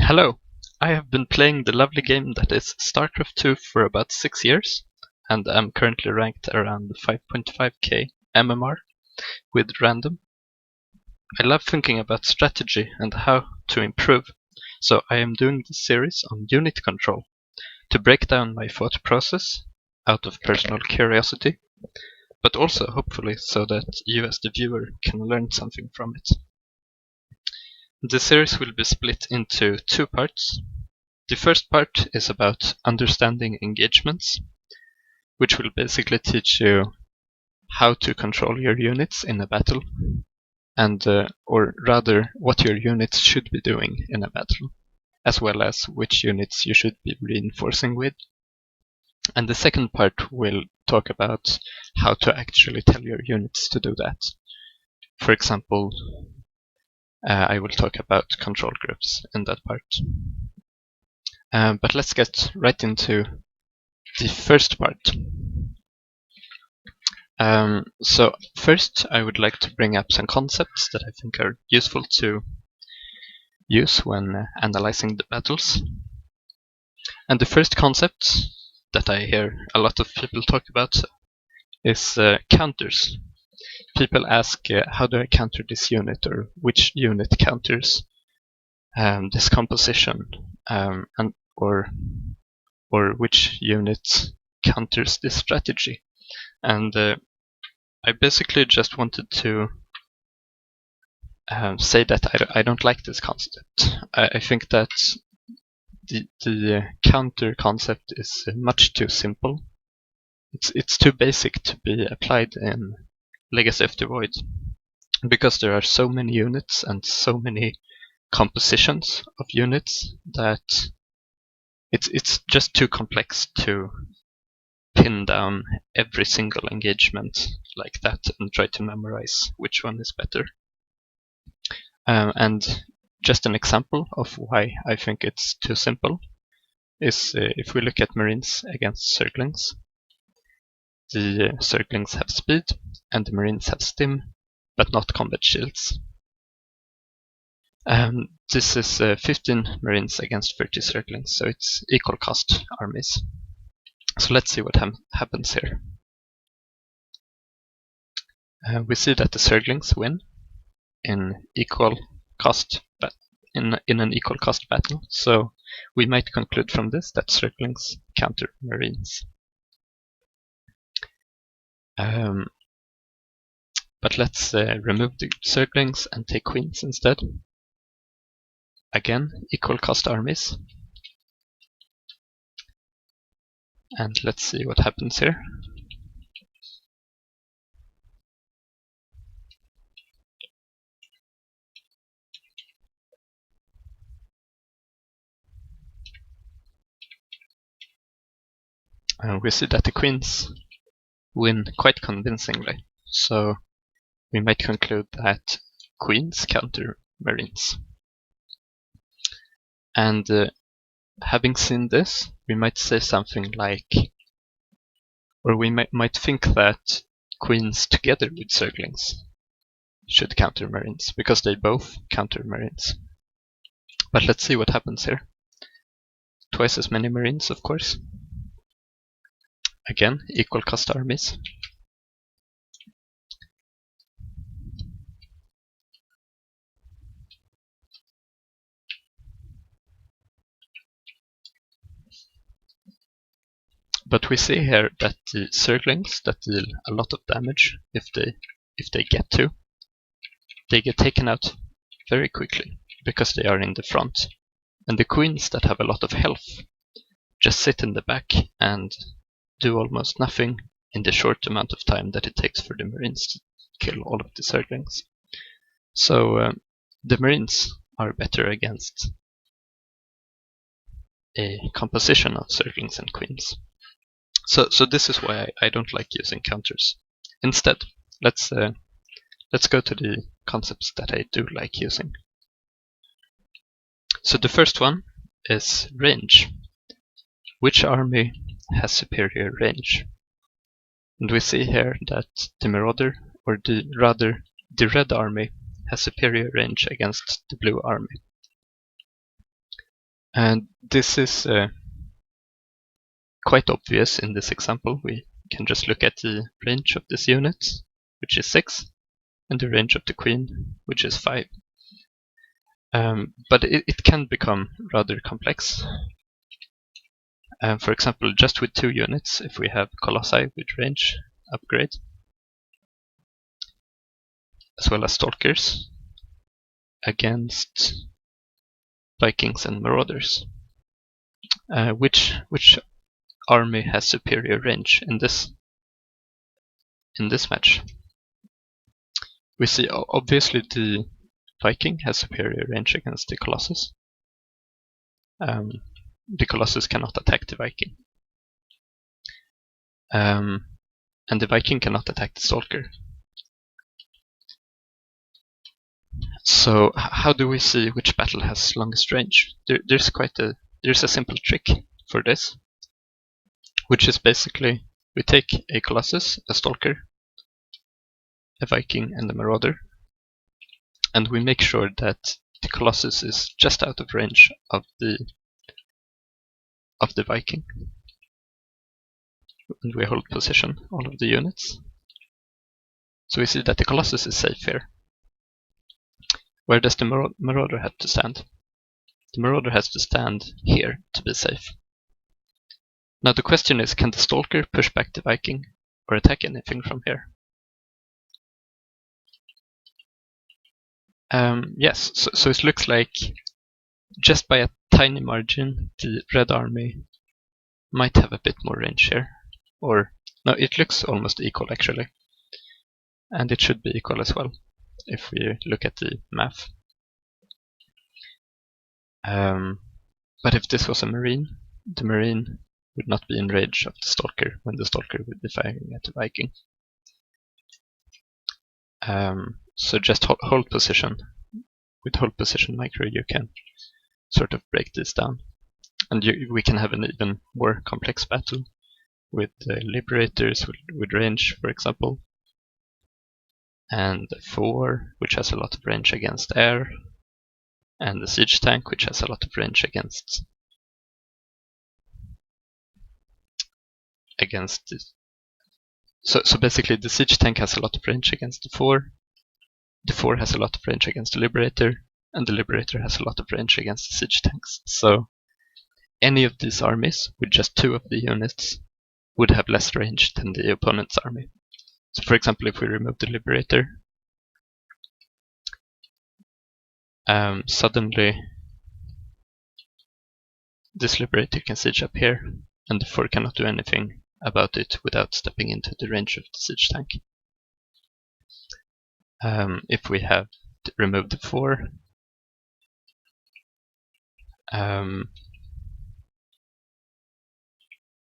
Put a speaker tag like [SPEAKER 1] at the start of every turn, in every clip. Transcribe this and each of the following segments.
[SPEAKER 1] Hello! I have been playing the lovely game that is StarCraft 2 for about 6 years, and I'm currently ranked around 5.5k MMR with random. I love thinking about strategy and how to improve, so I am doing this series on unit control to break down my thought process out of personal curiosity, but also hopefully so that you as the viewer can learn something from it. The series will be split into 2 parts. The first part is about understanding engagements, which will basically teach you how to control your units in a battle, and or rather what your units should be doing in a battle, as well as which units you should be reinforcing with. And the second part will talk about how to actually tell your units to do that. For example, I will talk about control groups in that part. But let's get right into the first part. So first I would like to bring up some concepts that I think are useful to use when analyzing the battles. And the first concept that I hear a lot of people talk about is counters. People ask, how do I counter this unit, or which unit counters this composition, or which unit counters this strategy. And I basically just wanted to say that I don't like this concept. I think that the counter concept is much too simple. It's too basic to be applied in Legacy of the Void, because there are so many units and so many compositions of units that it's just too complex to pin down every single engagement like that and try to memorize which one is better. And just an example of why I think it's too simple is if we look at Marines against Zerglings. The Zerglings have speed and the Marines have stim, but not combat shields. This is 15 Marines against 30 Zerglings, so it's equal cost armies. So let's see what happens here. We see that the Zerglings win in equal cost, in an equal cost battle. So we might conclude from this that Zerglings counter Marines. But let's remove the Zerglings and take Queens instead. Again, equal cost armies. And let's see what happens here. We see that the Queens win quite convincingly. So we might conclude that Queens counter Marines. And having seen this, we might say something like, or we might think that Queens together with Zerglings should counter Marines, because they both counter Marines. But let's see what happens here. Twice as many Marines, of course. Again, equal cost armies. But we see here that the Zerglings that deal a lot of damage, if they get to, they get taken out very quickly because they are in the front. And the Queens that have a lot of health just sit in the back and do almost nothing in the short amount of time that it takes for the Marines to kill all of the Zerglings. So the Marines are better against a composition of Zerglings and Queens. So this is why I don't like using counters. Instead, let's go to the concepts that I do like using. So the first one is range. Which army has superior range? And we see here that the Marauder, or rather the red army, has superior range against the blue army. And this is quite obvious in this example. We can just look at the range of this unit, which is 6, and the range of the queen, which is 5. But it can become rather complex. For example, just with 2 units, if we have colossi with range upgrade, as well as stalkers against Vikings and marauders, which army has superior range in this match? We see obviously the Viking has superior range against the Colossus. The Colossus cannot attack the Viking. And the Viking cannot attack the Stalker. So how do we see which battle has longest range? There's a simple trick for this, which is basically we take a Colossus, a Stalker, a Viking, and a Marauder, and we make sure that the Colossus is just out of range of the Viking. And we hold position, all of the units. So we see that the Colossus is safe here. Where does the Marauder have to stand? The Marauder has to stand here to be safe. Now the question is, can the Stalker push back the Viking or attack anything from here? Yes, so it looks like just by a tiny margin the red army might have a bit more range here. Or, no, it looks almost equal actually. And it should be equal as well, if we look at the math. But if this was a Marine, the Marine would not be in range of the Stalker when the Stalker would be firing at the Viking. So just hold position. With hold position micro you can sort of break this down. And we can have an even more complex battle with Liberators with range, for example. And the 4, which has a lot of range against air. And the Siege Tank, which has a lot of range against this. So basically the Siege Tank has a lot of range against the 4. The 4 has a lot of range against the Liberator, and the Liberator has a lot of range against the Siege Tanks. So any of these armies with just 2 of the units would have less range than the opponent's army. So for example, if we remove the Liberator, suddenly this Liberator can siege up here, and the 4 cannot do anything about it without stepping into the range of the Siege Tank. If we have removed the 4,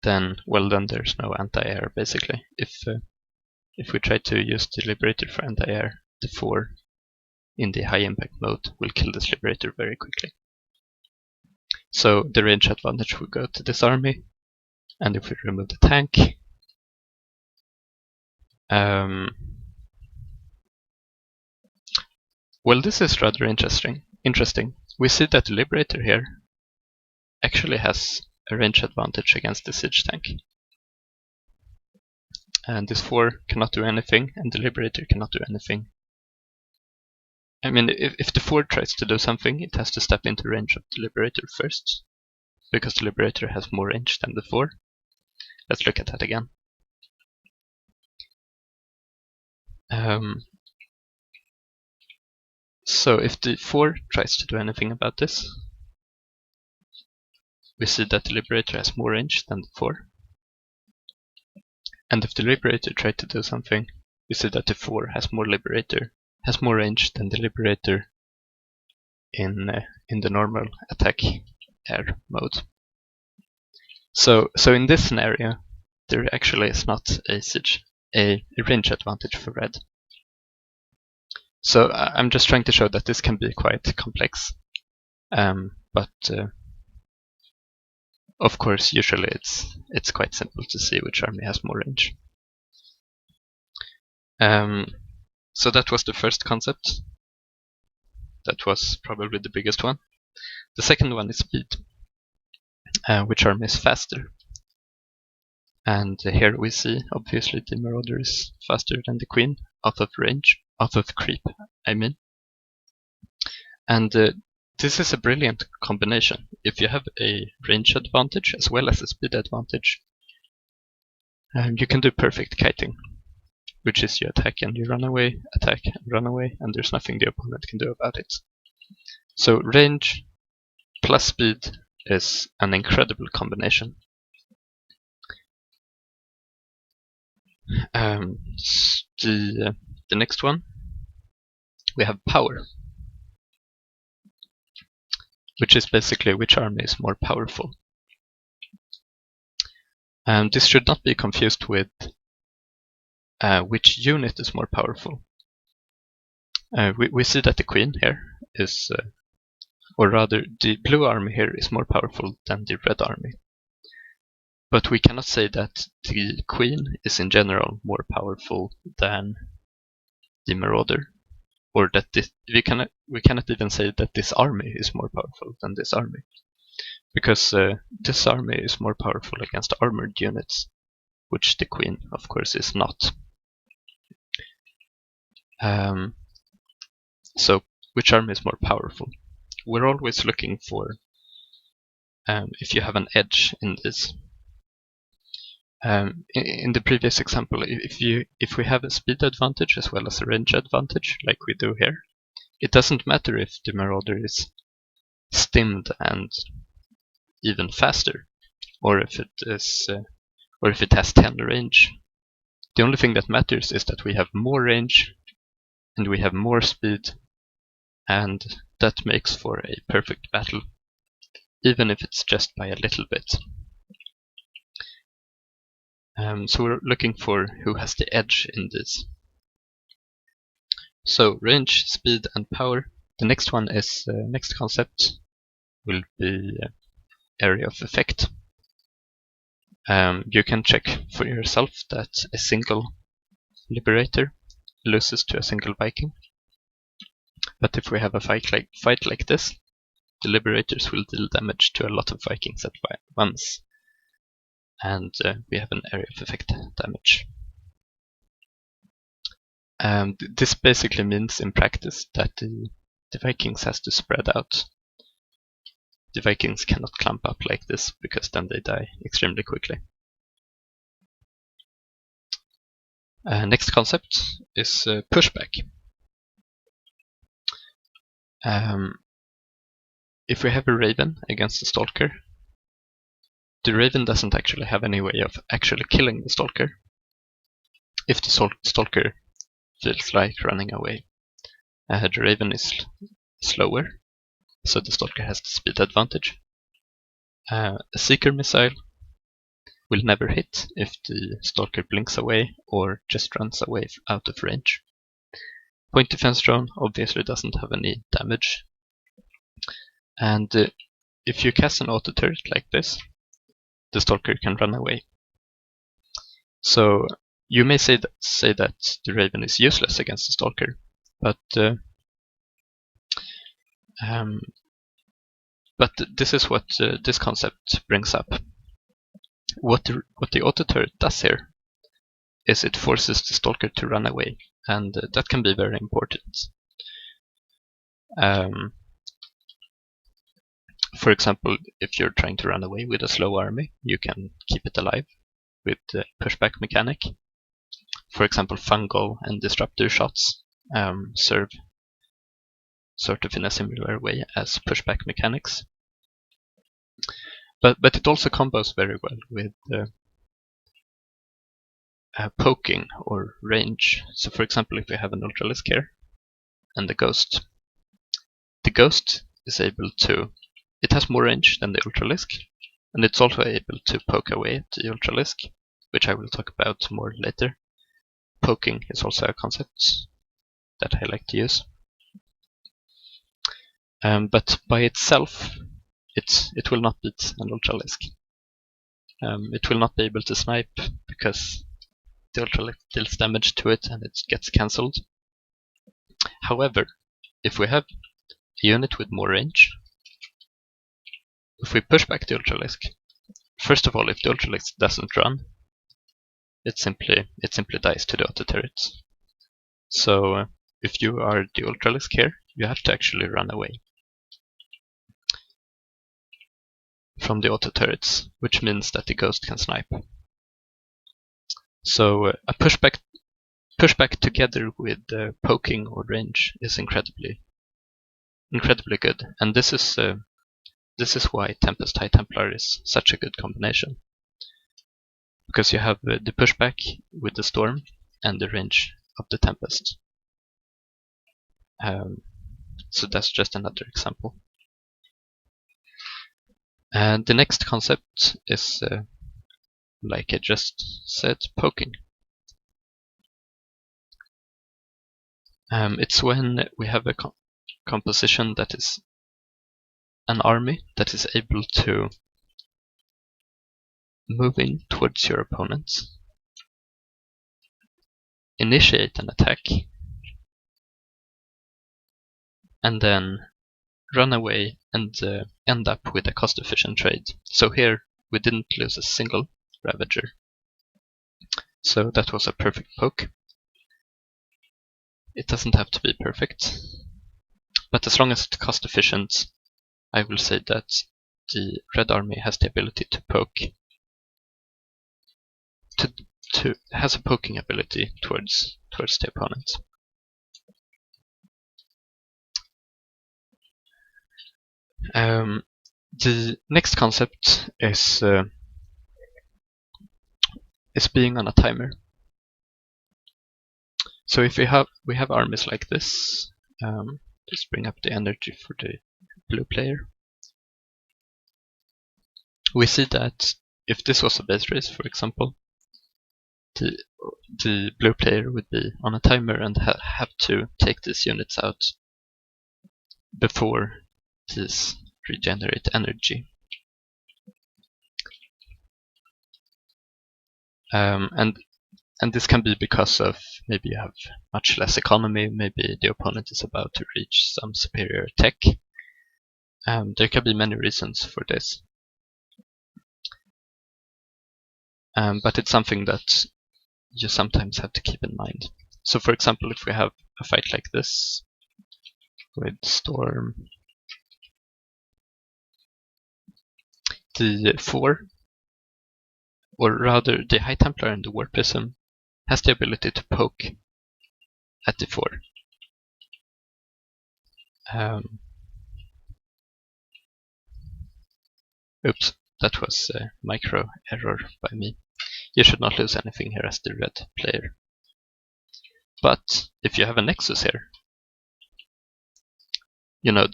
[SPEAKER 1] then there's no anti-air basically. If we try to use the Liberator for anti-air, the 4 in the high impact mode will kill this Liberator very quickly. So the range advantage will go to this army, and if we remove the tank, well, this is rather interesting. We see that the Liberator here actually has a range advantage against the Siege Tank. And this 4 cannot do anything, and the Liberator cannot do anything. I mean, if the 4 tries to do something, it has to step into range of the Liberator first, because the Liberator has more range than the 4. Let's look at that again. So if the 4 tries to do anything about this, we see that the Liberator has more range than the 4. And if the Liberator tried to do something, we see that the 4 has more range than the Liberator in the normal attack air mode. So in this scenario, there actually is not a range advantage for red. So I'm just trying to show that this can be quite complex, but of course usually it's quite simple to see which army has more range. So that was the first concept. That was probably the biggest one. The second one is speed. which army is faster. And here we see, obviously, the Marauder is faster than the Queen, out of range, out of creep, I mean. And this is a brilliant combination. If you have a range advantage as well as a speed advantage, you can do perfect kiting, which is you attack and you run away, attack and run away, and there's nothing the opponent can do about it. So range plus speed is an incredible combination. The next one, we have power, which is basically which army is more powerful. This should not be confused with which unit is more powerful. We see that the Queen here is, or rather the blue army here is more powerful than the red army. But we cannot say that the Queen is in general more powerful than the Marauder, or that we cannot even say that this army is more powerful than this army, because this army is more powerful against armored units, which the Queen, of course, is not. So, which army is more powerful? We're always looking for if you have an edge in this. In the previous example, if we have a speed advantage as well as a range advantage, like we do here, it doesn't matter if the Marauder is stimmed and even faster, or if it has 10 range. The only thing that matters is that we have more range and we have more speed, and that makes for a perfect battle, even if it's just by a little bit. So we're looking for who has the edge in this. So range, speed, and power. The next one is next concept will be area of effect. You can check for yourself that a single Liberator loses to a single Viking. But if we have a fight like this, the Liberators will deal damage to a lot of Vikings at once. And we have an area of effect damage. This basically means in practice that the Vikings has to spread out. The Vikings cannot clump up like this, because then they die extremely quickly. Next concept is pushback. If we have a Raven against a Stalker, the Raven doesn't actually have any way of actually killing the Stalker. If the Stalker feels like running away, the Raven is slower, so the Stalker has the speed advantage. A Seeker missile will never hit if the Stalker blinks away or just runs away out of range. Point defense drone obviously doesn't have any damage. And if you cast an auto turret like this, the Stalker can run away. So you may say that the Raven is useless against the Stalker, but this is what this concept brings up. What the auto turret does here is it forces the Stalker to run away, and that can be very important. For example, if you're trying to run away with a slow army, you can keep it alive with the pushback mechanic. For example, fungal and disruptor shots serve sort of in a similar way as pushback mechanics. But it also combos very well with poking or range. So for example, if we have an Ultralisk here and the Ghost is able to, it has more range than the Ultralisk, and it's also able to poke away at the Ultralisk, which I will talk about more later. Poking is also a concept that I like to use. But by itself, it will not beat an Ultralisk. It will not be able to snipe because the Ultralisk deals damage to it and it gets cancelled. However, if we have a unit with more range, if we push back the Ultralisk, first of all, if the Ultralisk doesn't run, it simply dies to the auto turrets. So if you are the Ultralisk here, you have to actually run away from the auto turrets, which means that the Ghost can snipe. So a pushback together with poking or range is incredibly good, and this is why Tempest High Templar is such a good combination, because you have the pushback with the Storm and the range of the Tempest. So that's just another example. And the next concept is, like I just said, poking. It's when we have a composition that is an army that is able to move in towards your opponent, initiate an attack, and then run away and end up with a cost-efficient trade. So here we didn't lose a single Ravager. So that was a perfect poke. It doesn't have to be perfect, but as long as it's cost-efficient, I will say that the red army has the ability to poke, has a poking ability towards the opponent. The next concept is being on a timer. So if we have armies like this, just bring up the energy for the blue player. We see that if this was a base race, for example, the blue player would be on a timer and have to take these units out before these regenerate energy. And this can be because of maybe you have much less economy, maybe the opponent is about to reach some superior tech. There can be many reasons for this. But it's something that you sometimes have to keep in mind. So for example, if we have a fight like this with Storm, the 4, or rather the High Templar and the Warpism, has the ability to poke at the 4. Oops, that was a micro error by me. You should not lose anything here as the red player. But if you have a Nexus here, you know,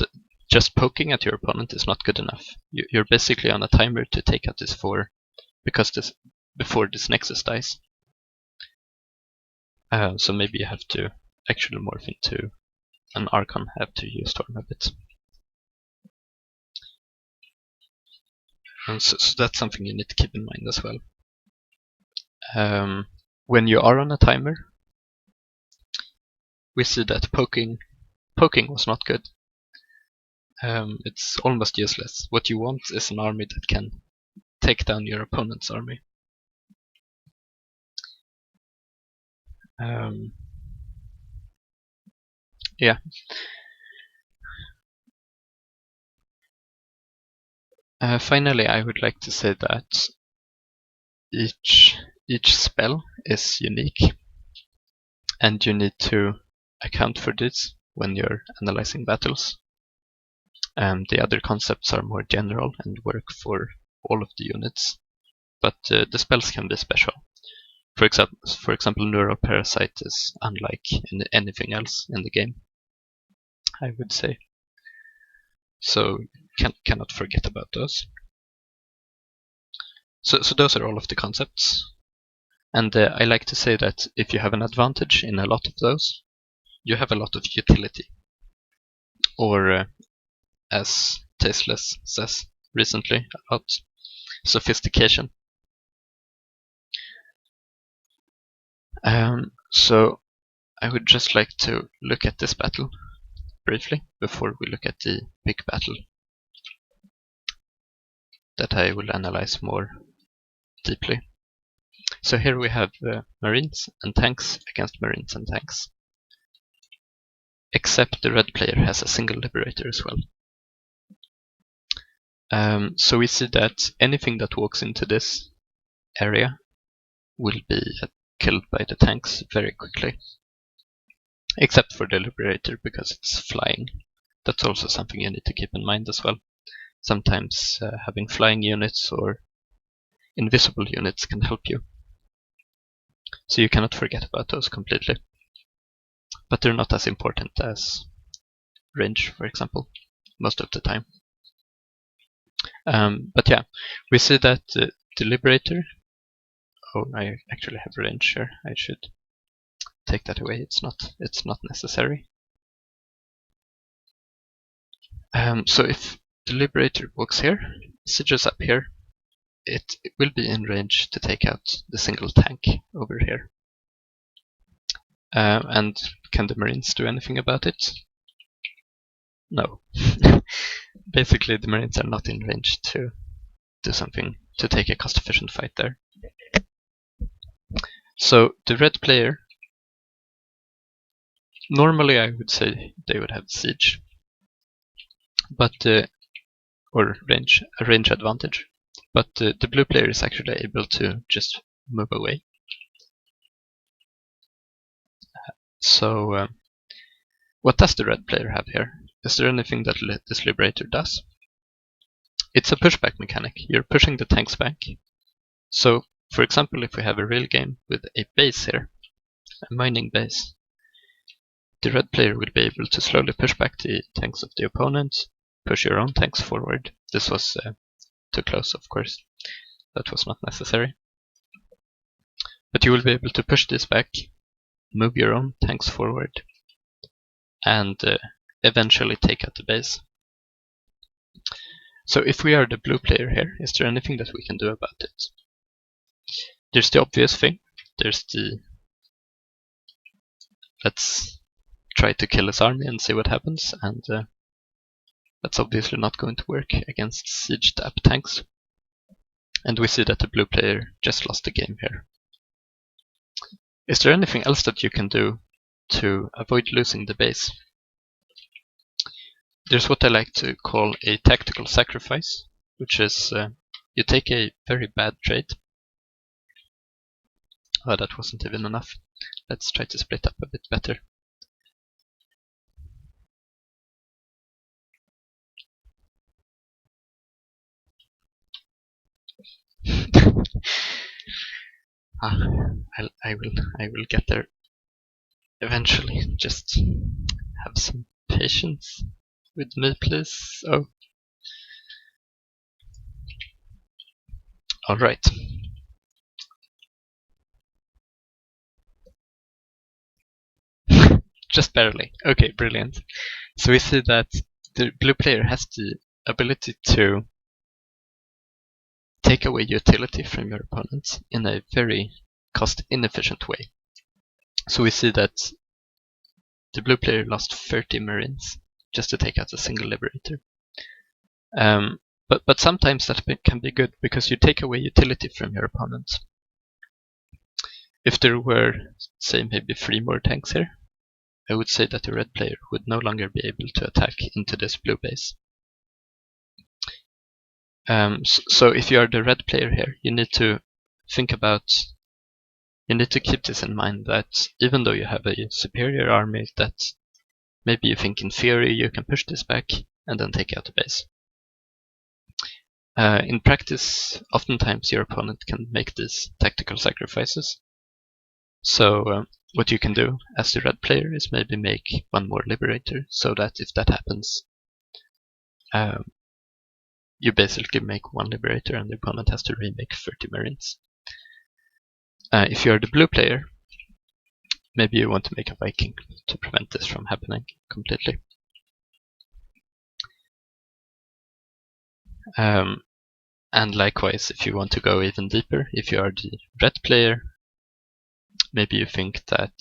[SPEAKER 1] just poking at your opponent is not good enough. You're basically on a timer to take out this 4 before this Nexus dies. So maybe you have to actually morph into an Archon after you storm a bit. So that's something you need to keep in mind as well. When you are on a timer, we see that poking was not good. It's almost useless. What you want is an army that can take down your opponent's army. Yeah. Finally, I would like to say that each spell is unique, and you need to account for this when you're analyzing battles. The other concepts are more general and work for all of the units, but the spells can be special. For example, Neural Parasite is unlike anything else in the game, I would say. So cannot forget about those. So those are all of the concepts. And I like to say that if you have an advantage in a lot of those, you have a lot of utility. Or as Tasteless says recently about sophistication. So I would just like to look at this battle briefly before we look at the big battle. that I will analyze more deeply. So here we have Marines and tanks against Marines and tanks. Except the red player has a single liberator as well. So we see that anything that walks into this area will be killed by the tanks very quickly. Except for the liberator, because it's flying. That's also something you need to keep in mind as well. Sometimes having flying units or invisible units can help you. So you cannot forget about those completely. But they're not as important as range, for example, most of the time. But yeah, we see that the liberator. Oh, I actually have range here. I should take that away. It's not necessary. So if the liberator walks here, sieges up here, it will be in range to take out the single tank over here. And can the Marines do anything about it? No. Basically, the Marines are not in range to do something, to take a cost-efficient fight there. So the red player, normally I would say they would have siege, but or a range advantage. But the blue player is actually able to just move away. So what does the red player have here? Is there anything that this liberator does? It's a pushback mechanic. You're pushing the tanks back. So, for example, if we have a real game with a base here, a mining base, the red player will be able to slowly push back the tanks of the opponent, push your own tanks forward. This was too close, of course. That was not necessary. But you will be able to push this back, move your own tanks forward, and eventually take out the base. So if we are the blue player here, is there anything that we can do about it? There's the obvious thing. There's the let's try to kill his army and see what happens, and that's obviously not going to work against sieged up tanks. And we see that the blue player just lost the game here. Is there anything else that you can do to avoid losing the base? There's what I like to call a tactical sacrifice, which is you take a very bad trade. Oh, that wasn't even enough. Let's try to split up a bit better. I will get there eventually. Just have some patience with me, please. Oh. Alright. Just barely. Okay, brilliant. So we see that the blue player has the ability to take away utility from your opponent in a very cost-inefficient way. So we see that the blue player lost 30 Marines just to take out a single liberator. But sometimes that can be good because you take away utility from your opponent. If there were, say, maybe 3 more tanks here, I would say that the red player would no longer be able to attack into this blue base. So if you are the red player here, you need to think about, you need to keep this in mind, that even though you have a superior army that maybe you think in theory you can push this back and then take out the base. In practice, oftentimes your opponent can make these tactical sacrifices. So what you can do as the red player is maybe make 1 more liberator, so that if that happens, you basically make 1 liberator and the opponent has to remake 30 Marines. If you are the blue player, maybe you want to make a Viking to prevent this from happening completely. And likewise, if you want to go even deeper, if you are the red player, maybe you think that,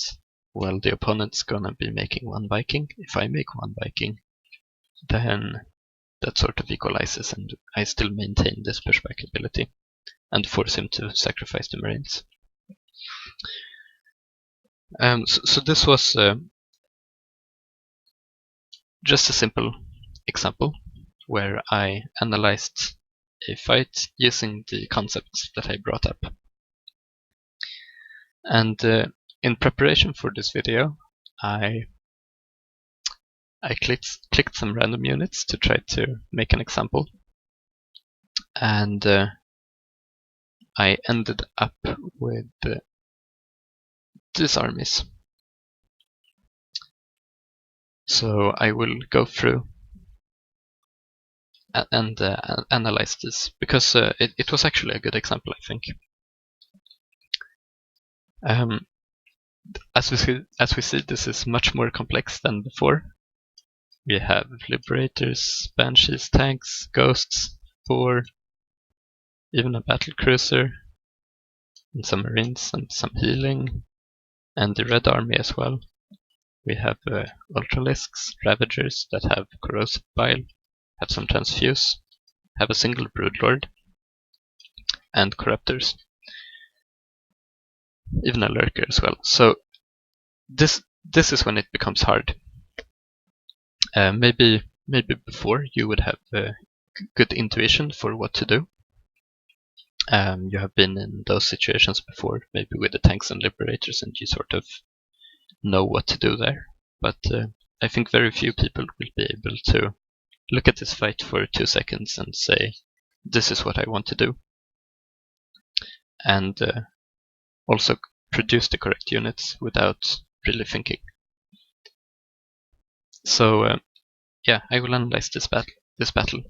[SPEAKER 1] well, the opponent's gonna be making 1 Viking. If I make 1 Viking, then that sort of equalizes, and I still maintain this pushback ability and force him to sacrifice the Marines. So this was just a simple example where I analyzed a fight using the concepts that I brought up. And in preparation for this video, I clicked some random units to try to make an example, and I ended up with these armies. So I will go through and analyze this, because it was actually a good example, I think. As we see, this is much more complex than before. We have liberators, banshees, tanks, ghosts, 4, even a battle cruiser, and some marines, and some healing, and the red army as well. We have ultralisks, ravagers that have corrosive bile, have some transfuse, have a single broodlord, and corruptors, even a lurker as well. So this is when it becomes hard. Maybe before you would have good intuition for what to do. You have been in those situations before, maybe with the tanks and liberators, and you sort of know what to do there. But I think very few people will be able to look at this fight for 2 seconds and say, this is what I want to do. And also produce the correct units without really thinking. So yeah, I will analyze this battle.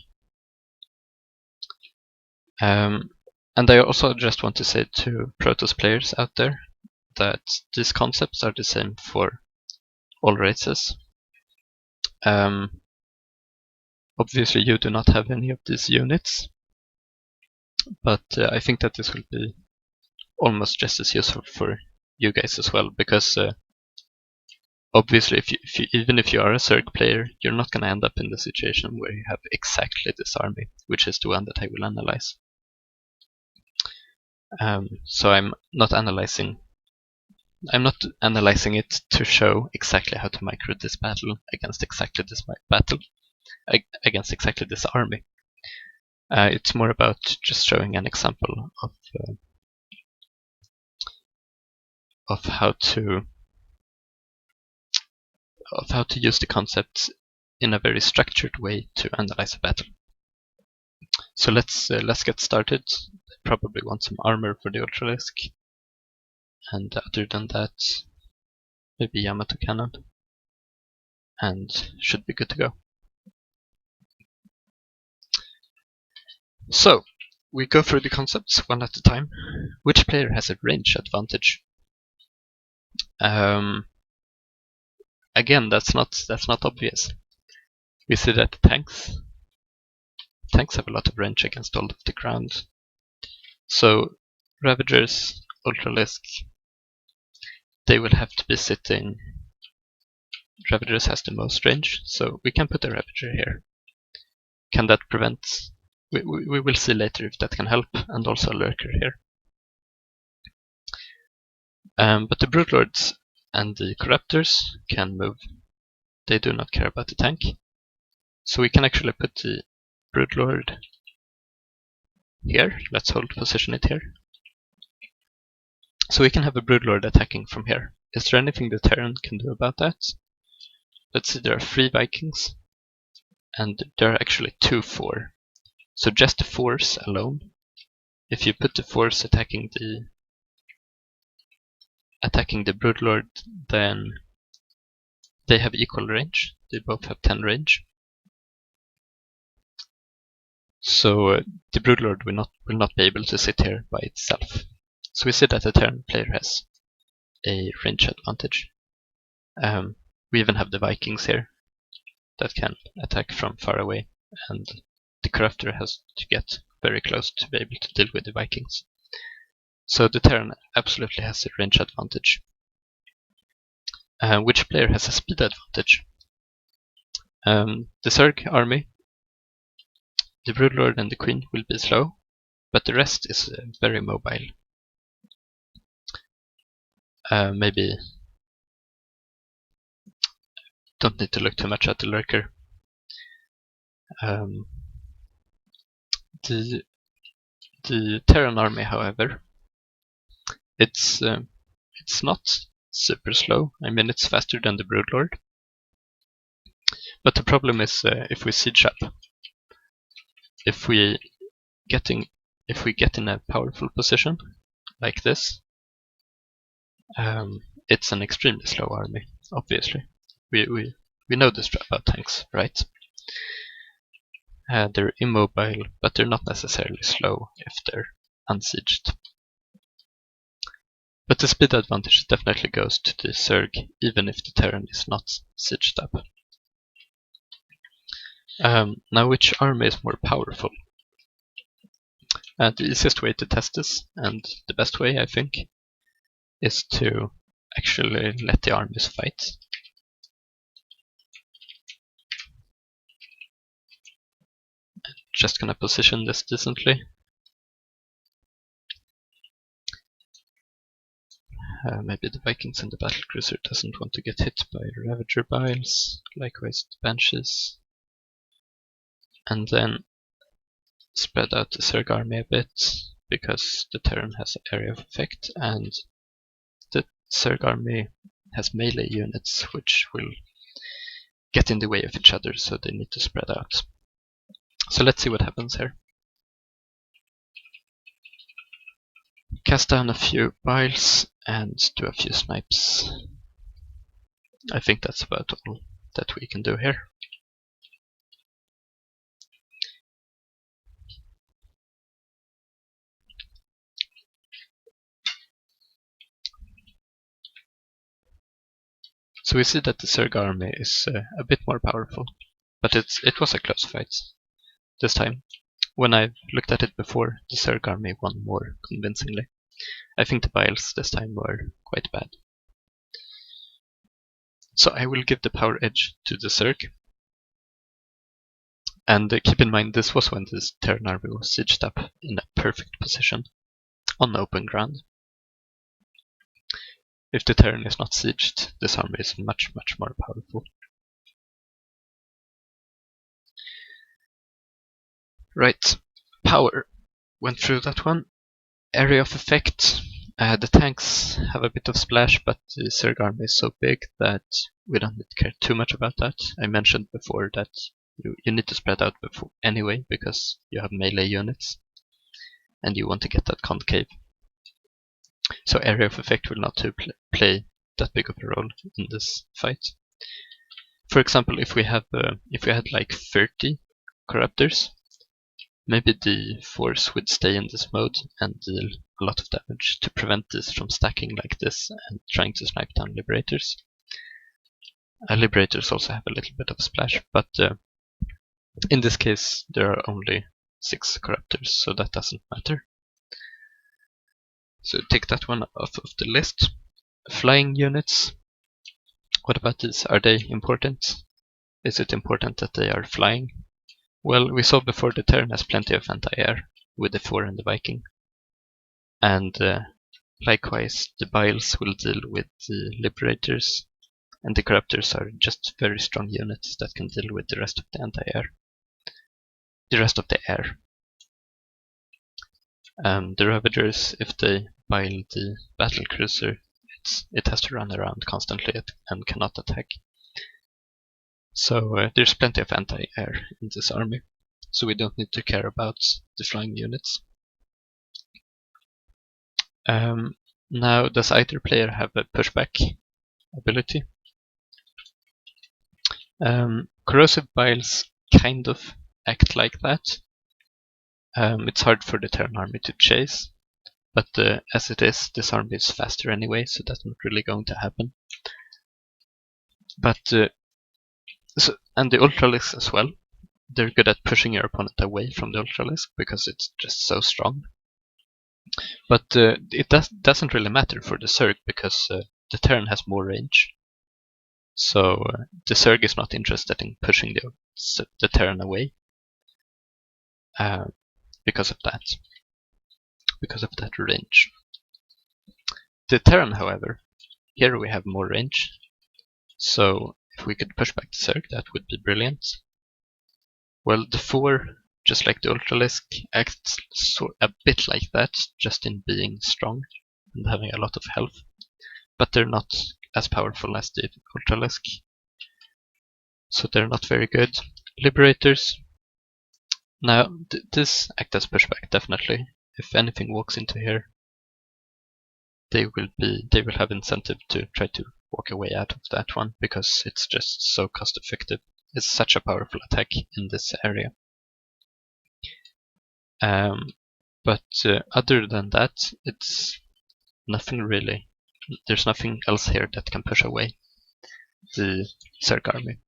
[SPEAKER 1] And I also just want to say to Protoss players out there that these concepts are the same for all races. Obviously you do not have any of these units, but I think that this will be almost just as useful for you guys as well, because obviously even if you are a Zerg player, you're not going to end up in the situation where you have exactly this army, which is the one that I will analyze. So I'm not analyzing it to show exactly how to micro this battle against exactly this against exactly this army. It's more about just showing an example of how to use the concepts in a very structured way to analyze a battle. So let's get started. I probably want some armor for the Ultralisk, and other than that, maybe Yamato cannon, and should be good to go. So we go through the concepts one at a time. Which player has a range advantage? Again, that's not obvious. We see that tanks have a lot of range against all of the ground. So Ravagers, Ultralisk, they will have to be sitting. Ravagers has the most range, so we can put a Ravager here. Can that prevent? We will see later if that can help, and also a Lurker here. But the Broodlords and the Corruptors can move. They do not care about the tank. So we can actually put the Broodlord here. Let's hold position it here. So we can have a Broodlord attacking from here. Is there anything the Terran can do about that? Let's see, there are 3 Vikings, and there are actually 2 4. So just the 4s alone, if you put the 4s attacking the Broodlord, then they have equal range. They both have 10 range. So the Broodlord will not be able to sit here by itself. So we see that the Terran player has a range advantage. We even have the Vikings here that can attack from far away, and the Corruptor has to get very close to be able to deal with the Vikings. So the Terran absolutely has a range advantage. Which player has a speed advantage? The Zerg army The Broodlord and the Queen will be slow, but the rest is very mobile. Maybe don't need to look too much at the Lurker. The Terran army, however, it's not super slow. I mean, it's faster than the Broodlord. But the problem is if we siege up. If we get in a powerful position like this, it's an extremely slow army. Obviously, we know this about tanks, right? They're immobile, but they're not necessarily slow if they're unsieged. But the speed advantage definitely goes to the Zerg, even if the Terran is not sieged up. Now, which army is more powerful? The easiest way to test this, and the best way, I think, is to actually let the armies fight. Just gonna position this decently. Maybe the Vikings and the Battlecruiser doesn't want to get hit by Ravager Biles, likewise the Banshees. And then spread out the Zerg army a bit, because the Terran has area of effect, and the Zerg army has melee units which will get in the way of each other, so they need to spread out. So let's see what happens here. Cast down a few Biles and do a few snipes. I think that's about all that we can do here. So we see that the Zerg army is a bit more powerful, but it was a close fight this time. When I looked at it before, the Zerg army won more convincingly. I think the Biles this time were quite bad. So I will give the power edge to the Zerg. And keep in mind, this was when this Terran army was sieged up in a perfect position on open ground. If the Terran is not sieged, this army is much, much more powerful. Right, power. Went through that one. Area of effect. The tanks have a bit of splash, but the Zerg army is so big that we don't need to care too much about that. I mentioned before that you need to spread out before anyway, because you have melee units, and you want to get that concave. So area of effect will not play that big of a role in this fight. For example, if we had like 30 corruptors, maybe the force would stay in this mode and deal a lot of damage to prevent this from stacking like this and trying to snipe down liberators. Liberators also have a little bit of splash, but in this case there are only 6 corruptors, so that doesn't matter. So take that one off of the list. Flying units. What about these? Are they important? Is it important that they are flying? Well, we saw before the Terran has plenty of anti-air with the 4 and the Viking. And likewise, the Biles will deal with the Liberators, and the Corruptors are just very strong units that can deal with the rest of the anti-air. The rest of the air. The Ravagers, if they bile the Battlecruiser, it has to run around constantly and cannot attack. So there's plenty of anti-air in this army, so we don't need to care about the flying units. Now, does either player have a pushback ability? Corrosive Biles kind of act like that. It's hard for the Terran army to chase, but as it is, this army is faster anyway, so that's not really going to happen. But and the Ultralisk as well. They're good at pushing your opponent away from the Ultralisk because it's just so strong. But it doesn't really matter for the Zerg because the Terran has more range. So the Zerg is not interested in pushing the Terran away. uh, because of that range. The Terran, however, here we have more range, so if we could push back the Zerg, that would be brilliant. Well, the 4, just like the Ultralisk, acts a bit like that, just in being strong and having a lot of health, but they're not as powerful as the Ultralisk, so they're not very good. Liberators, now this act as pushback, definitely. If anything walks into here, they will have incentive to try to walk away out of that one, because it's just so cost effective. It's such a powerful attack in this area. But other than that, it's nothing really. There's nothing else here that can push away the Zerg army.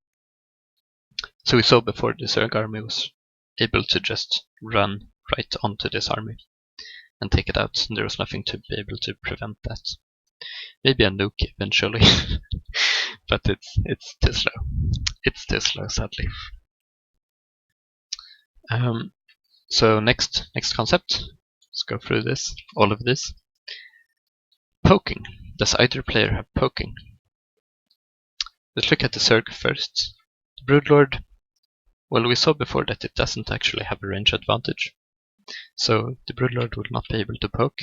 [SPEAKER 1] So we saw before the Zerg army was able to just run right onto this army and take it out, and there was nothing to be able to prevent that. Maybe a nuke eventually, but it's too slow. It's too slow, sadly. So next concept. Let's go through this, all of this. Poking. Does either player have poking? Let's look at the Zerg first. The Broodlord. Well, we saw before that it doesn't actually have a range advantage, so the Broodlord will not be able to poke.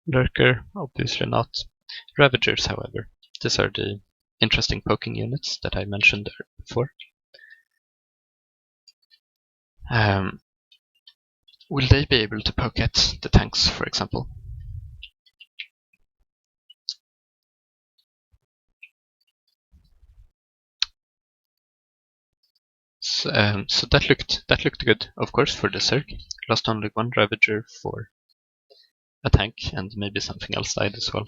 [SPEAKER 1] Lurker, obviously not. Ravagers, however. These are the interesting poking units that I mentioned before. Will they be able to poke at the tanks, for example? So that looked good, of course, for the Zerg. Lost only one Ravager for a tank, and maybe something else died as well.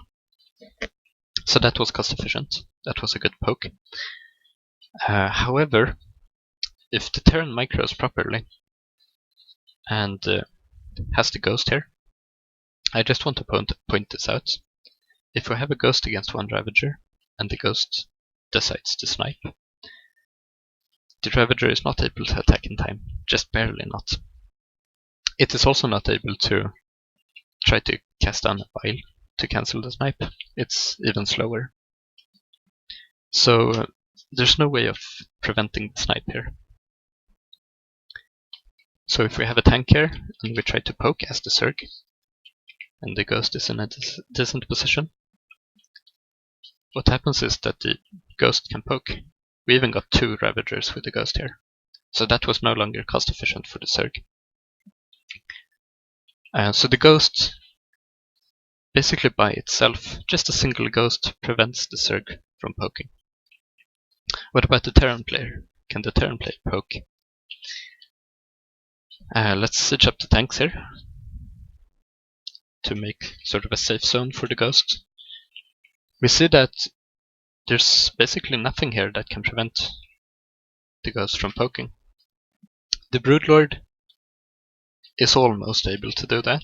[SPEAKER 1] So that was cost efficient. That was a good poke. However, if the Terran micros properly and has the ghost here, I just want to point this out. If we have a ghost against one Ravager and the ghost decides to snipe, the Ravager is not able to attack in time, just barely not. It is also not able to try to cast down a Bile to cancel the snipe. It's even slower. So there's no way of preventing the snipe here. So if we have a tank here and we try to poke as the Zerg, and the ghost is in a decent position, what happens is that the ghost can poke. We even got 2 Ravagers with the ghost here. So that was no longer cost efficient for the Zerg. So the ghost, basically by itself, just a single ghost prevents the Zerg from poking. What about the Terran player? Can the Terran player poke? Let's switch up the tanks here to make sort of a safe zone for the ghost. We see that there's basically nothing here that can prevent the ghost from poking. The Broodlord is almost able to do that,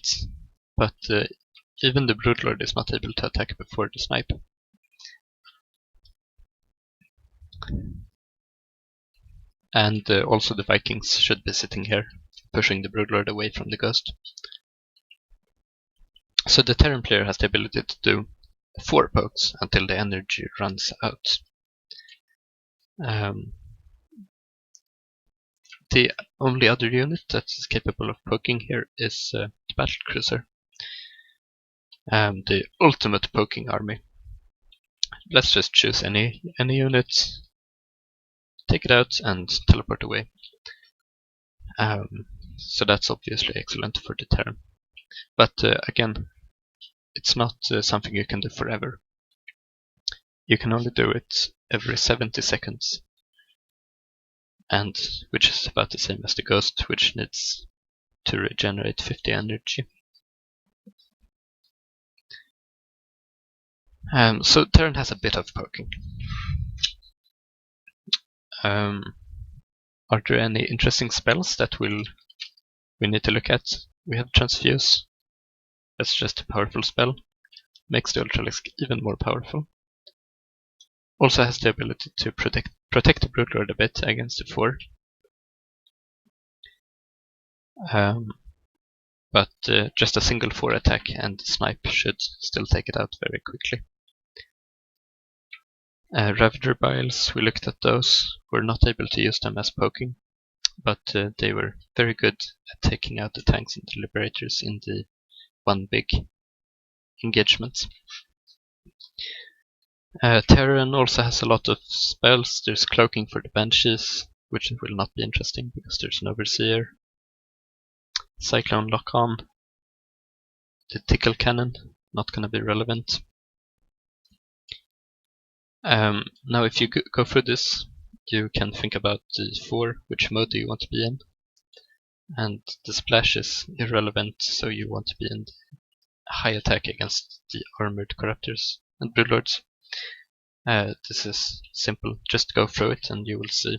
[SPEAKER 1] but even the Broodlord is not able to attack before the snipe. And also the Vikings should be sitting here, pushing the Broodlord away from the ghost. So the Terran player has the ability to do 4 pokes until the energy runs out. The only other unit that is capable of poking here is the Battlecruiser, the ultimate poking army. Let's just choose any unit, take it out, and teleport away. So that's obviously excellent for the Terran. But again, it's not something you can do forever. You can only do it every 70 seconds, and which is about the same as the Ghost, which needs to regenerate 50 energy. So Terran has a bit of poking. Are there any interesting spells that we need to look at? We have Transfuse. That's just a powerful spell. Makes the Ultralisk even more powerful. Also has the ability to protect the Broodlord a bit against the 4. But just a single 4 attack and snipe should still take it out very quickly. Ravager Biles, we looked at those. We're not able to use them as poking, but they were very good at taking out the tanks and the liberators in the one big engagement. Terran also has a lot of spells. There's cloaking for the banshees, which will not be interesting because there's an overseer. Cyclone lock-on. The tickle cannon, not going to be relevant. Now if you go through this, you can think about the 4, which mode do you want to be in. And the splash is irrelevant, so you want to be in the high attack against the armored corruptors and broodlords. This is simple, just go through it and you will see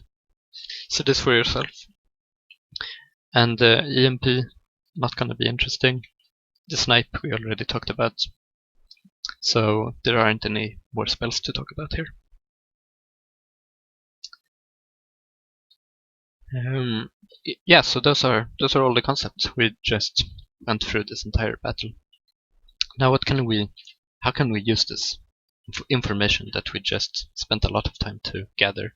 [SPEAKER 1] this for yourself. And EMP, not going to be interesting. The snipe we already talked about, so there aren't any more spells to talk about here. Yeah, so those are all the concepts. We just went through this entire battle. Now how can we use this information that we just spent a lot of time to gather?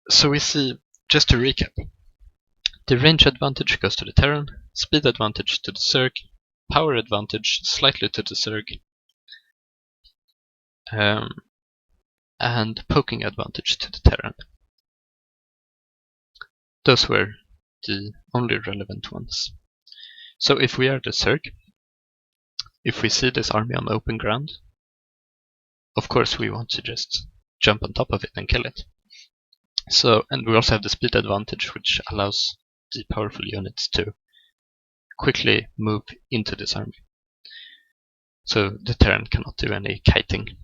[SPEAKER 1] So we see, just to recap, the range advantage goes to the Terran, speed advantage to the Zerg, power advantage slightly to the Zerg, and poking advantage to the Terran. Those were the only relevant ones. So if we are the Zerg, if we see this army on open ground, of course we want to just jump on top of it and kill it. So, and we also have the speed advantage, which allows the powerful units to quickly move into this army. So the Terran cannot do any kiting,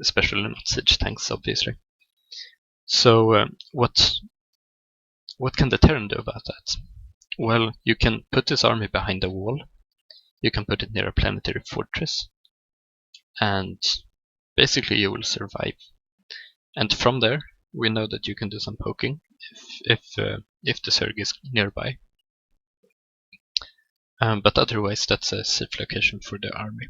[SPEAKER 1] especially not siege tanks, obviously. So what can the Terran do about that? Well, you can put this army behind a wall, you can put it near a planetary fortress, and basically you will survive. And from there, we know that you can do some poking if the Zerg is nearby. But otherwise, that's a safe location for the army.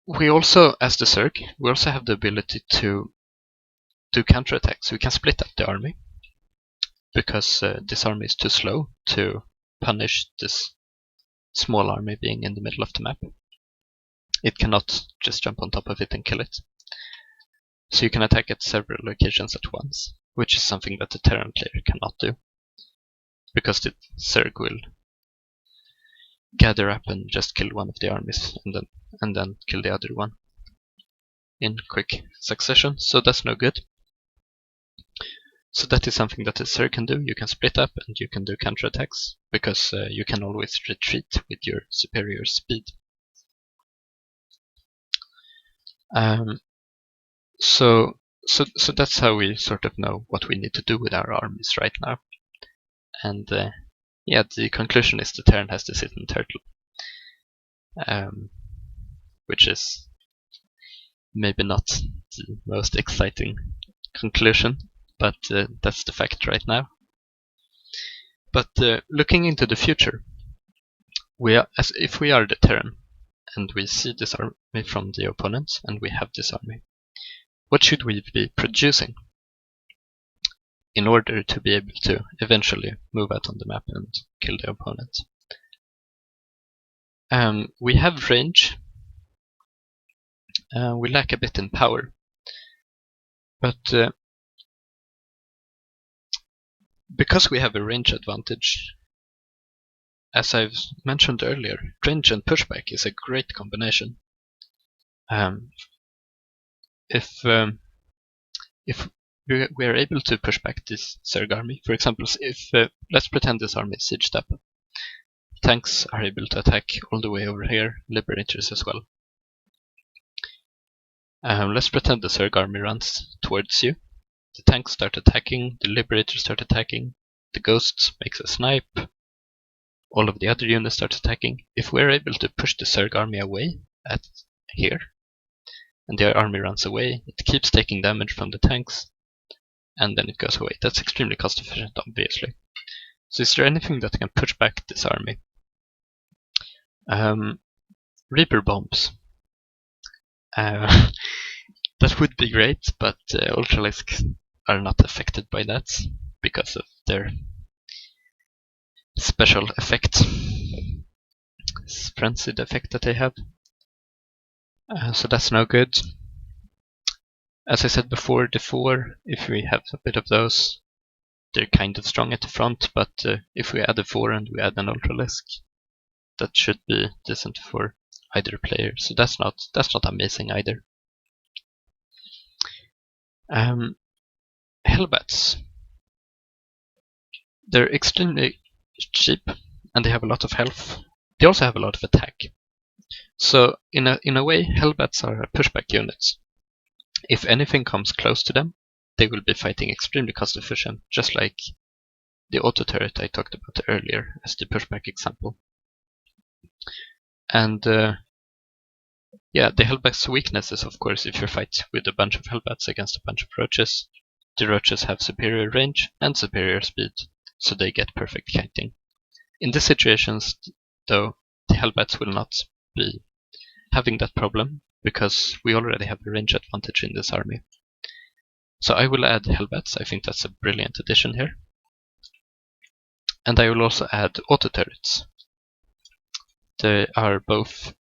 [SPEAKER 1] We also, as the Zerg, we also have the ability to do counterattacks. We can split up the army because this army is too slow to punish this small army being in the middle of the map. It cannot just jump on top of it and kill it. So you can attack at several locations at once, which is something that the Terran player cannot do, because the Zerg will gather up and just kill one of the armies and then kill the other one in quick succession. So that's no good. So that is something that the Zerg can do. You can split up and you can do counterattacks, because you can always retreat with your superior speed. So that's how we sort of know what we need to do with our armies right now. And yeah, the conclusion is the Terran has to sit in turtle, which is maybe not the most exciting conclusion, but that's the fact right now. But looking into the future, if we are the Terran and we see this army from the opponents and we have this army, what should we be producing in order to be able to eventually move out on the map and kill the opponent? We have range. We lack a bit in power. But because we have a range advantage, as I've mentioned earlier, range and pushback is a great combination. If we are able to push back this Zerg army, for example, if let's pretend this army is sieged up, tanks are able to attack all the way over here, liberators as well. Let's pretend the Zerg army runs towards you. The tanks start attacking, the liberators start attacking, the ghosts makes a snipe, all of the other units start attacking. If we're able to push the Zerg army away at here, and the army runs away. It keeps taking damage from the tanks, and then it goes away. That's extremely cost efficient, obviously. So is there anything that can push back this army? Reaper bombs. That would be great, but Ultralisks are not affected by that because of their special effect, frenzied effect that they have. So that's no good. As I said before, the 4, if we have a bit of those, they're kind of strong at the front, but if we add a 4 and we add an Ultralisk, that should be decent for either player. So that's not amazing either. Hellbats. They're extremely cheap and they have a lot of health. They also have a lot of attack. So in a way, Hellbats are pushback units. If anything comes close to them, they will be fighting extremely cost efficient, just like the auto turret I talked about earlier as the pushback example. And yeah, the Hellbat's weakness is, of course, if you fight with a bunch of Hellbats against a bunch of roaches, the roaches have superior range and superior speed, so they get perfect kiting. In these situations, though, the Hellbats will not be having that problem, because we already have a range advantage in this army. So I will add Hellbats. I think that's a brilliant addition here. And I will also add auto turrets. They are both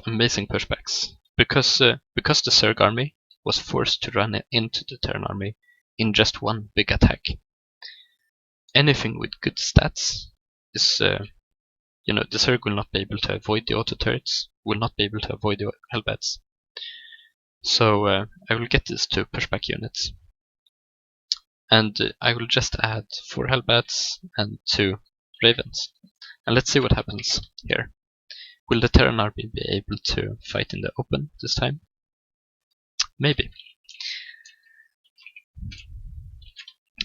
[SPEAKER 1] amazing pushbacks, because the Zerg army was forced to run into the Terran army in just one big attack. Anything with good stats is, the Zerg will not be able to avoid the auto turrets, will not be able to avoid the Hellbats. So I will get these 2 pushback units. And I will just add 4 Hellbats and 2 Ravens. And let's see what happens here. Will the Terran army be able to fight in the open this time? Maybe.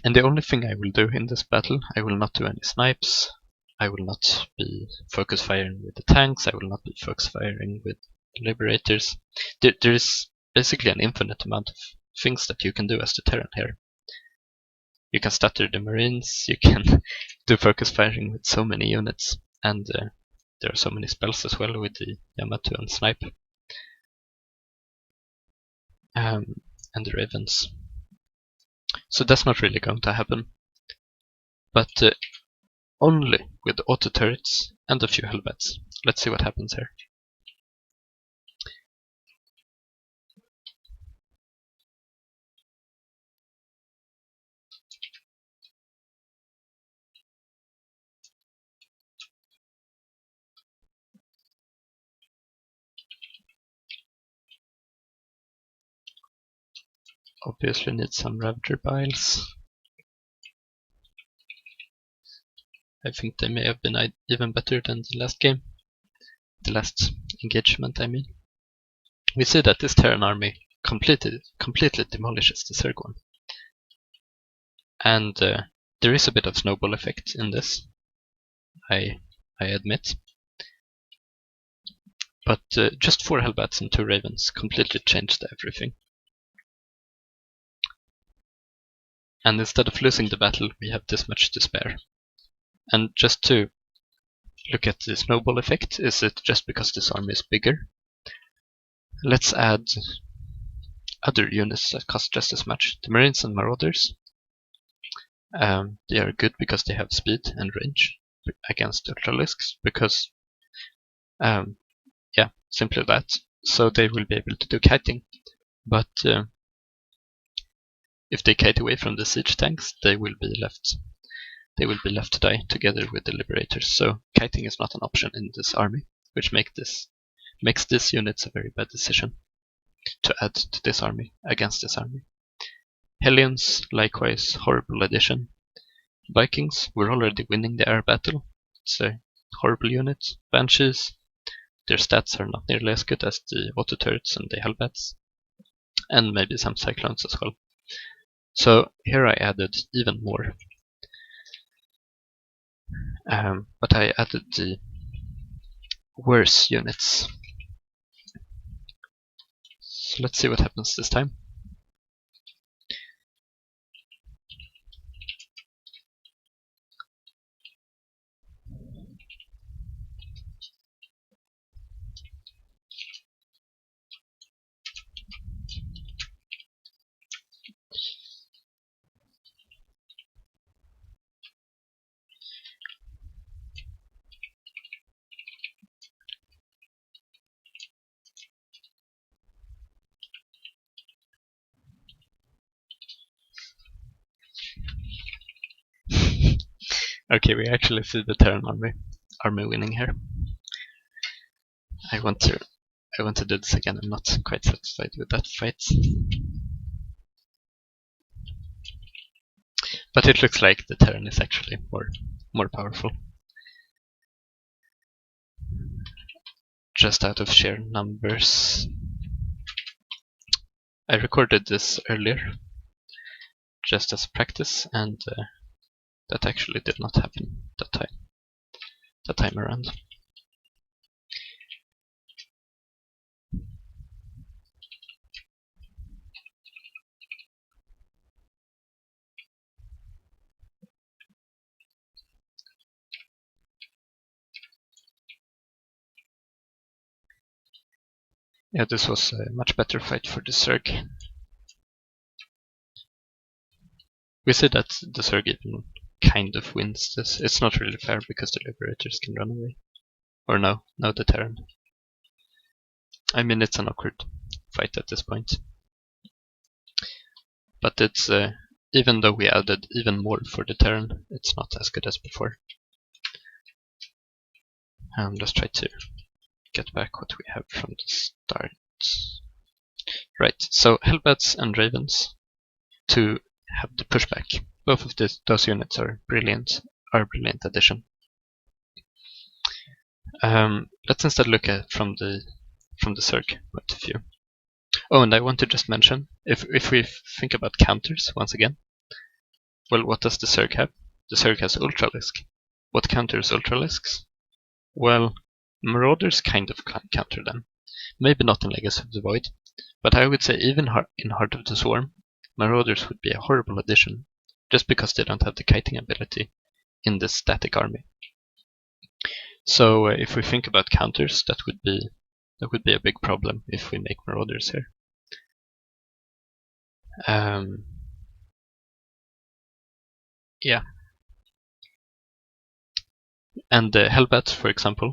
[SPEAKER 1] And the only thing I will do in this battle, I will not do any snipes. I will not be focus firing with the tanks. I will not be focus firing with the liberators. There is basically an infinite amount of things that you can do as the Terran here. You can stutter the Marines, you can do focus firing with so many units, and there are so many spells as well with the Yamato and Snipe. And the Ravens. So that's not really going to happen. But only with auto turrets and a few Hellbats. Let's see what happens here. Obviously need some Ravager Biles. I think they may have been even better than the last game. The last engagement, I mean. We see that this Terran army completely demolishes the Zerg one. And there is a bit of snowball effect in this, I admit. But just 4 Hellbats and 2 Ravens completely changed everything. And instead of losing the battle, we have this much to spare. And just to look at the snowball effect, is it just because this army is bigger? Let's add other units that cost just as much. The Marines and Marauders. They are good because they have speed and range against Ultralisks, because yeah, simply that. So they will be able to do kiting. But if they kite away from the siege tanks, they will be left to die together with the liberators. So kiting is not an option in this army, which makes these units a very bad decision to add to this army against this army. Hellions, likewise, horrible addition. Vikings, we're already winning the air battle. It's a horrible unit. Banshees, their stats are not nearly as good as the auto turrets and the Hellbats, and maybe some Cyclones as well. So here I added even more. But I added the worse units. So let's see what happens this time. Okay, we actually see the Terran army winning here. I want to do this again. I'm not quite satisfied with that fight. But it looks like the Terran is actually more powerful. Just out of sheer numbers. I recorded this earlier, just as practice, and that actually did not happen that time around. Yeah, this was a much better fight for the Zerg. We see that the Zerg even kind of wins this. It's not really fair because the Liberators can run away. Or no, the Terran. I mean, it's an awkward fight at this point. But it's, even though we added even more for the Terran, it's not as good as before. Let's try to get back what we have from the start. Right, so Hellbats and Ravens to have the pushback. Both of those units are brilliant addition. Let's instead look at from the Zerg point of view. Oh, and I want to just mention, if we think about counters once again, well, what does the Zerg have? The Zerg has Ultralisk. What counters Ultralisks? Well, Marauders kind of counter them. Maybe not in Legacy of the Void, but I would say even in Heart of the Swarm, Marauders would be a horrible addition, just because they don't have the kiting ability in this static army. So if we think about counters, that would be a big problem if we make Marauders here. Yeah. And Hellbats, for example.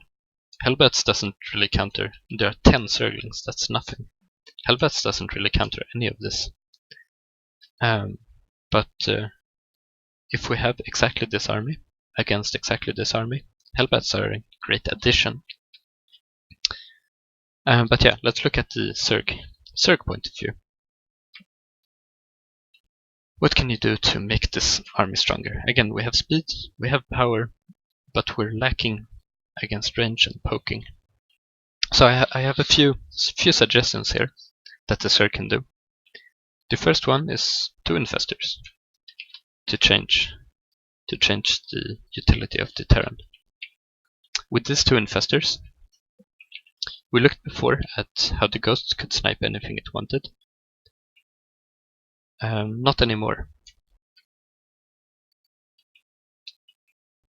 [SPEAKER 1] Hellbats doesn't really counter. There are 10 Zerglings, that's nothing. Hellbats doesn't really counter any of this. But if we have exactly this army against exactly this army, Hellbats are a great addition. But yeah, let's look at the Zerg point of view. What can you do to make this army stronger? Again, we have speed, we have power, but we're lacking against range and poking. So I have a few suggestions here that the Zerg can do. The first one is 2 infestors to change the utility of the Terran. With these 2 infestors, we looked before at how the Ghost could snipe anything it wanted. Not anymore.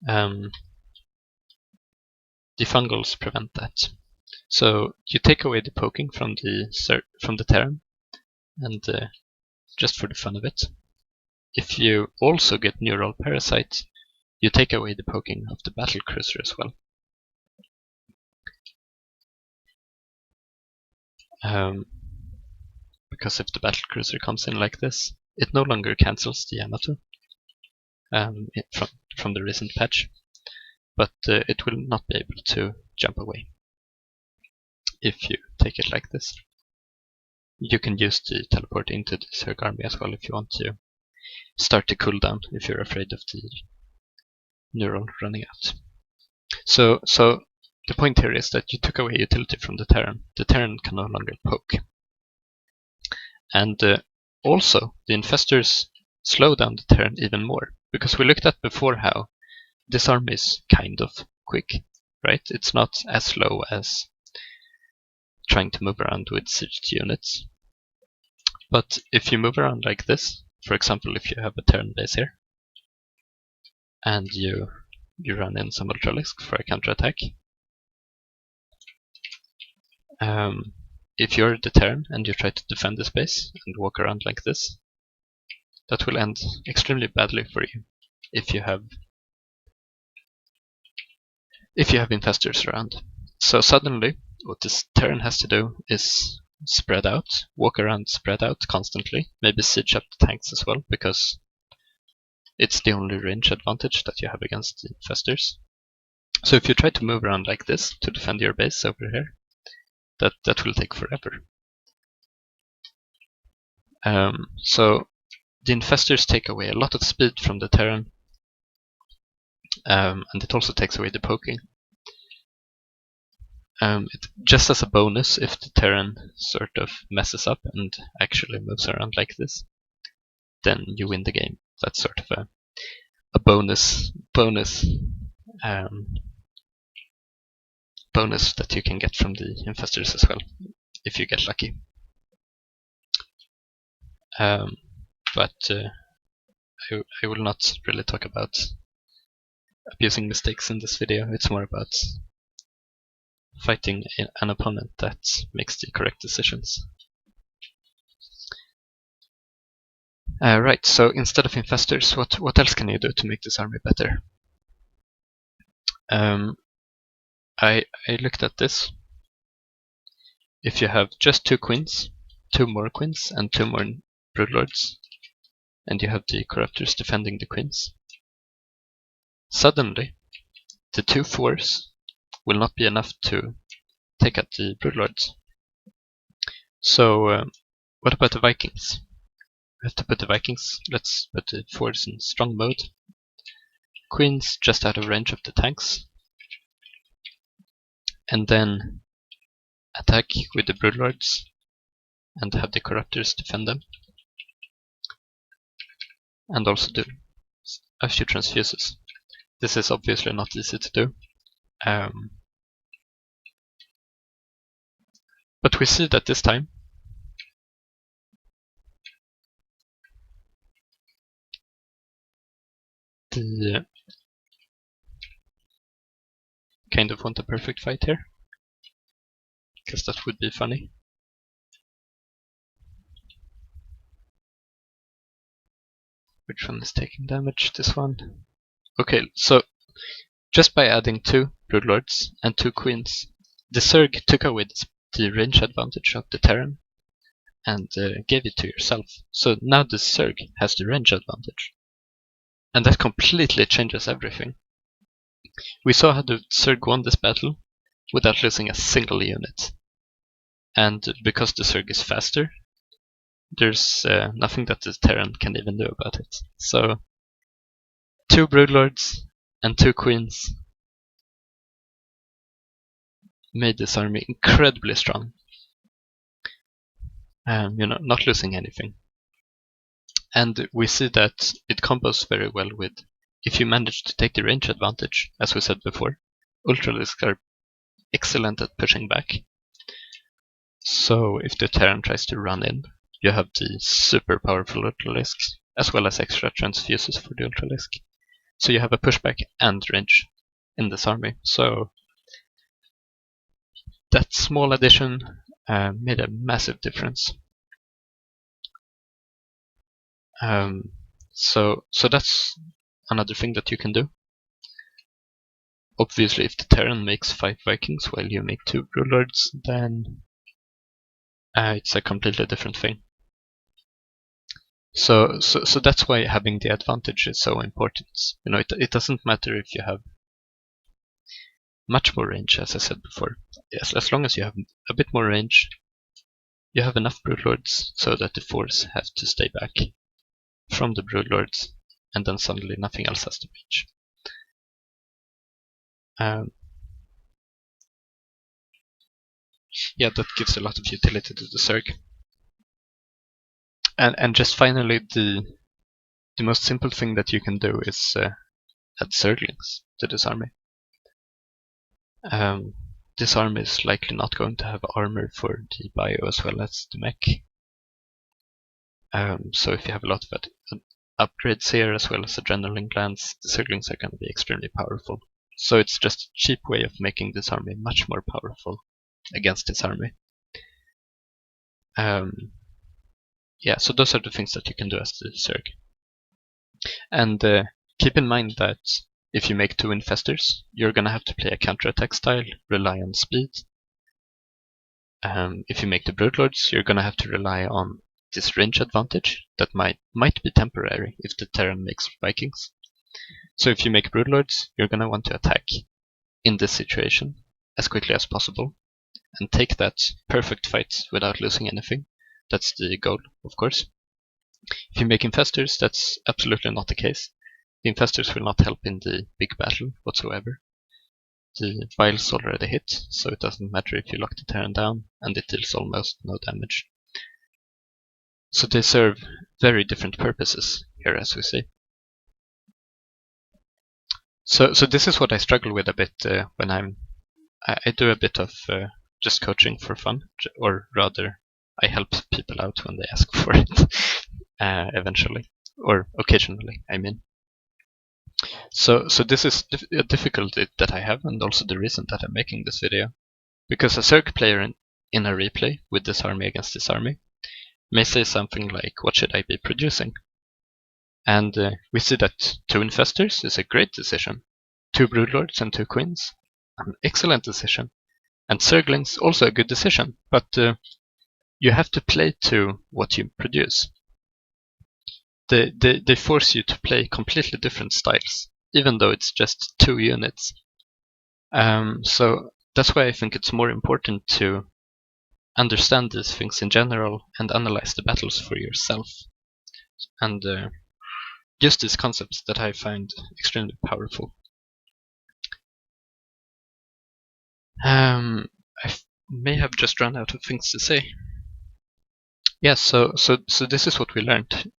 [SPEAKER 1] The Fungals prevent that. So you take away the poking from the Terran, and just for the fun of it, if you also get Neural Parasite, you take away the poking of the Battle Cruiser as well. Because if the Battle Cruiser comes in like this, it no longer cancels the Yamato from the recent patch, but it will not be able to jump away if you take it like this. You can use the teleport into the Zerg army as well if you want to start the cooldown if you're afraid of the neural running out. So the point here is that you took away utility from the Terran. The Terran can no longer poke. And also, the infestors slow down the Terran even more, because we looked at before how this army is kind of quick, right? It's not as slow as trying to move around with sieged units. But if you move around like this, for example, if you have a Terran base here, and you run in some Ultralisk for a counterattack, if you're the Terran and you try to defend this base and walk around like this, that will end extremely badly for you if you have infestors around. So suddenly, what this Terran has to do is spread out, walk around spread out constantly, maybe siege up the tanks as well, because it's the only range advantage that you have against the infestors. So if you try to move around like this to defend your base over here, that will take forever. So the infestors take away a lot of speed from the Terran, and it also takes away the poking. Just as a bonus, if the Terran sort of messes up and actually moves around like this, then you win the game. That's sort of a bonus that you can get from the infestors as well, if you get lucky. But I will not really talk about abusing mistakes in this video. It's more about fighting an opponent that makes the correct decisions. Right, so instead of infestors, what else can you do to make this army better? I looked at this. If you have just 2 queens, 2 more queens, and 2 more broodlords, and you have the corruptors defending the queens, suddenly the 2 4s will not be enough to take out the broodlords. So what about the Vikings? We have to put the Vikings, let's put the 4s in strong mode. Queens just out of range of the tanks. And then attack with the broodlords and have the corruptors defend them. And also do a few transfuses. This is obviously not easy to do. But we see that this time the kind of want a perfect fight here, because that would be funny. Which one is taking damage? This one. Okay, so just by adding 2 broodlords and 2 queens, the Zerg took away the range advantage of the Terran and gave it to yourself. So now the Zerg has the range advantage. And that completely changes everything. We saw how the Zerg won this battle without losing a single unit. And because the Zerg is faster, there's nothing that the Terran can even do about it. So 2 broodlords and 2 queens made this army incredibly strong. Not losing anything. And we see that it combos very well with, if you manage to take the range advantage, as we said before, Ultralisk are excellent at pushing back. So if the Terran tries to run in, you have the super powerful Ultralisks, as well as extra transfuses for the Ultralisk. So you have a pushback and range in this army. So that small addition made a massive difference. So that's another thing that you can do. Obviously, if the Terran makes 5 Vikings while you make 2 broodlords, then it's a completely different thing. So that's why having the advantage is so important. It doesn't matter if you have much more range, as I said before. Yes, as long as you have a bit more range, you have enough broodlords so that the 4s have to stay back from the broodlords, and then suddenly nothing else has to reach. Yeah, that gives a lot of utility to the Zerg. And just finally, the most simple thing that you can do is add Zerglings to this army. This army is likely not going to have armor for the bio as well as the mech. So if you have a lot of upgrades here as well as adrenaline glands, the Zerglings are going to be extremely powerful. So it's just a cheap way of making this army much more powerful against this army. Yeah, so those are the things that you can do as the Zerg. And keep in mind that if you make 2 infestors, you're going to have to play a counterattack style, rely on speed. If you make the Broodlords, you're going to have to rely on this range advantage that might be temporary if the Terran makes Vikings. So if you make Broodlords, you're going to want to attack in this situation as quickly as possible and take that perfect fight without losing anything. That's the goal, of course. If you make Infestors, that's absolutely not the case. The Infestors will not help in the big battle whatsoever. The Vials already hit, so it doesn't matter if you lock the Terran down, and it deals almost no damage. So they serve very different purposes here, as we see. So this is what I struggle with a bit when I do a bit of just coaching for fun, or rather, I help people out when they ask for it, eventually, or occasionally, I mean. So this is a difficulty that I have, and also the reason that I'm making this video. Because a Zerg player in a replay with this army against this army may say something like, what should I be producing? And we see that 2 Infestors is a great decision. 2 Broodlords and 2 Queens, an excellent decision. And Zerglings, also a good decision, but you have to play to what you produce. They force you to play completely different styles, even though it's just 2 units. So that's why I think it's more important to understand these things in general and analyze the battles for yourself. And use these concepts that I find extremely powerful. I may have just run out of things to say. Yeah, so this is what we learned.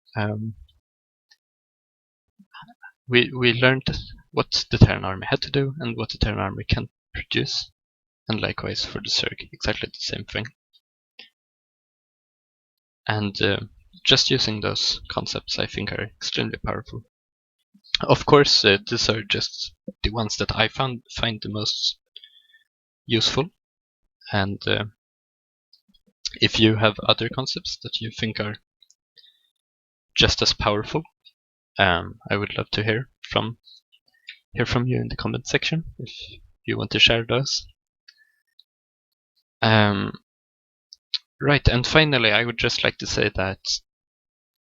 [SPEAKER 1] We learned what the Terran army had to do and what the Terran army can produce, and likewise for the Zerg, exactly the same thing. And just using those concepts, I think, are extremely powerful. Of course, these are just the ones that I find the most useful, and if you have other concepts that you think are just as powerful, I would love to hear from you in the comment section if you want to share those. Right, and finally, I would just like to say that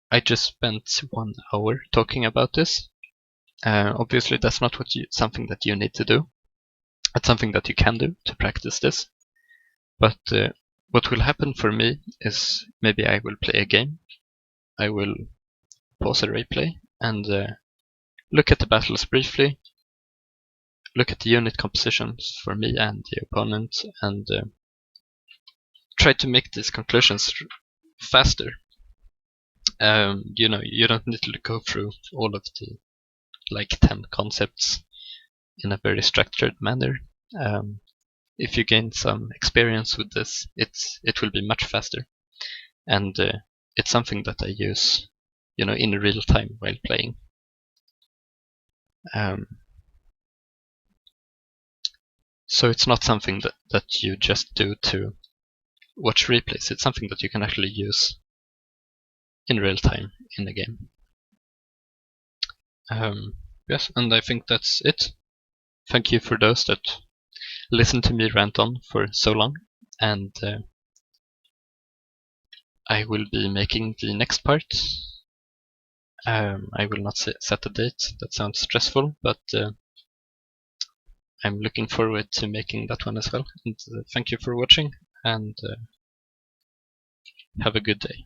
[SPEAKER 1] I just spent 1 hour talking about this. Obviously, that's not something that you need to do. It's something that you can do to practice this. But what will happen for me is maybe I will play a game. I will pause a replay and look at the battles briefly, look at the unit compositions for me and the opponent, and try to make these conclusions faster. You know, you don't need to go through all of the 10 concepts in a very structured manner. If you gain some experience with this, it will be much faster, and it's something that I use, you know, in real time while playing. So it's not something that you just do to watch replays. It's something that you can actually use in real time in the game. Yes, and I think that's it. Thank you for those that listened to me rant on for so long, and I will be making the next part. I will not set a date, that sounds stressful, but I'm looking forward to making that one as well. And thank you for watching, and have a good day.